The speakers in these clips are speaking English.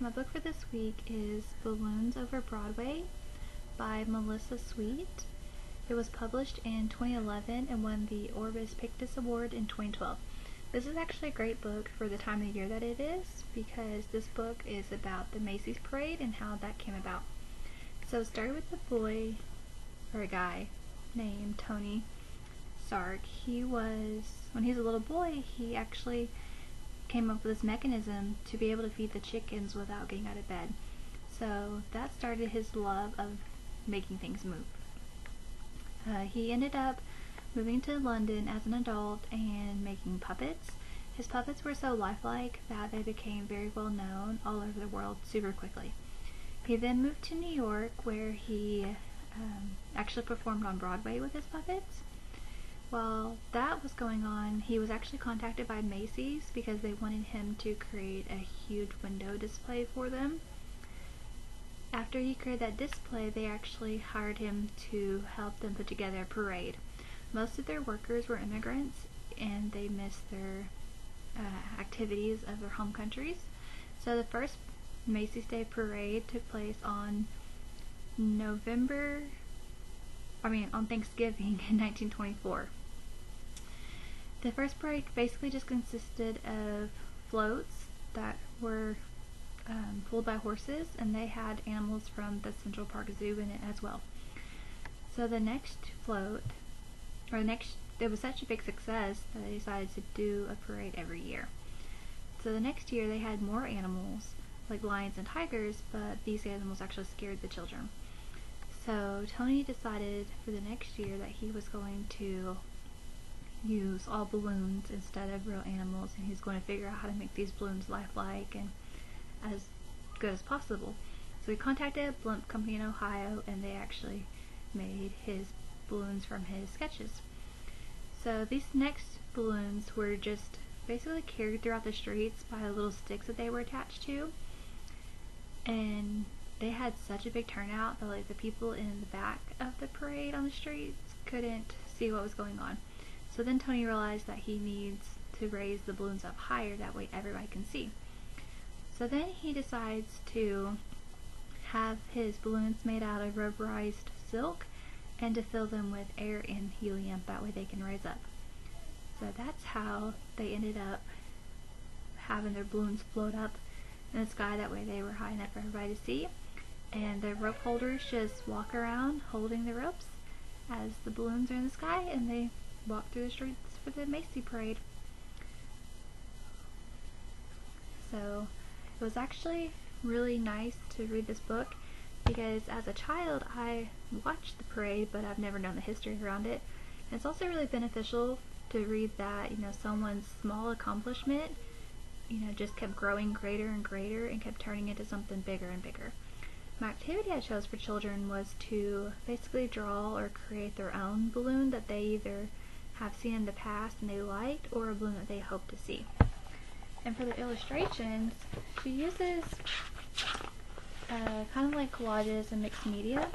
my book for this week is Balloons Over Broadway by Melissa Sweet. It was published in 2011 and won the Orbis Pictus Award in 2012. This is actually a great book for the time of year that it is, because this book is about the Macy's parade and how that came about. So it started with a guy named Tony Stark. When he was a little boy, he actually came up with this mechanism to be able to feed the chickens without getting out of bed. So that started his love of making things move. He ended up moving to London as an adult and making puppets. His puppets were so lifelike that they became very well known all over the world super quickly. He then moved to New York, where he actually performed on Broadway with his puppets. While that was going on, he was actually contacted by Macy's because they wanted him to create a huge window display for them. After he created that display, they actually hired him to help them put together a parade. Most of their workers were immigrants, and they missed their activities of their home countries. So the first Macy's Day Parade took place on Thanksgiving in 1924. The first parade basically just consisted of floats that were pulled by horses, and they had animals from the Central Park Zoo in it as well. So the next it was such a big success that they decided to do a parade every year. So the next year they had more animals, like lions and tigers, but these animals actually scared the children. So Tony decided for the next year that he was going to use all balloons instead of real animals, and he was going to figure out how to make these balloons lifelike and as good as possible. So he contacted a blimp company in Ohio, and they actually made his balloons from his sketches. So these next balloons were just basically carried throughout the streets by little sticks that they were attached to, and they had such a big turnout that the people in the back of the parade on the streets couldn't see what was going on. So then Tony realized that he needs to raise the balloons up higher, that way everybody can see. So then he decides to have his balloons made out of rubberized silk and to fill them with air and helium, that way they can rise up. So that's how they ended up having their balloons float up in the sky, that way they were high enough for everybody to see. And the rope holders just walk around holding the ropes as the balloons are in the sky, and they walk through the streets for the Macy parade. So it was actually really nice to read this book, because as a child I watched the parade, but I've never known the history around it. And it's also really beneficial to read that, someone's small accomplishment, just kept growing greater and greater and kept turning into something bigger and bigger. My activity I chose for children was to basically draw or create their own balloon that they either have seen in the past and they liked, or a balloon that they hope to see. And for the illustrations, she uses kind of like collages and mixed media.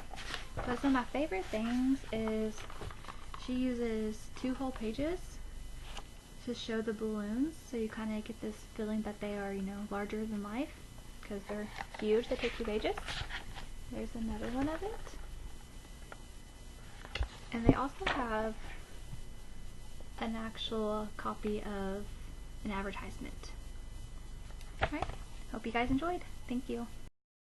But some of my favorite things is she uses 2 whole pages to show the balloons, so you kind of get this feeling that they are, larger than life, because they're huge. They take 2 pages. There's another one of it. And they also have an actual copy of an advertisement. Alright, hope you guys enjoyed. Thank you.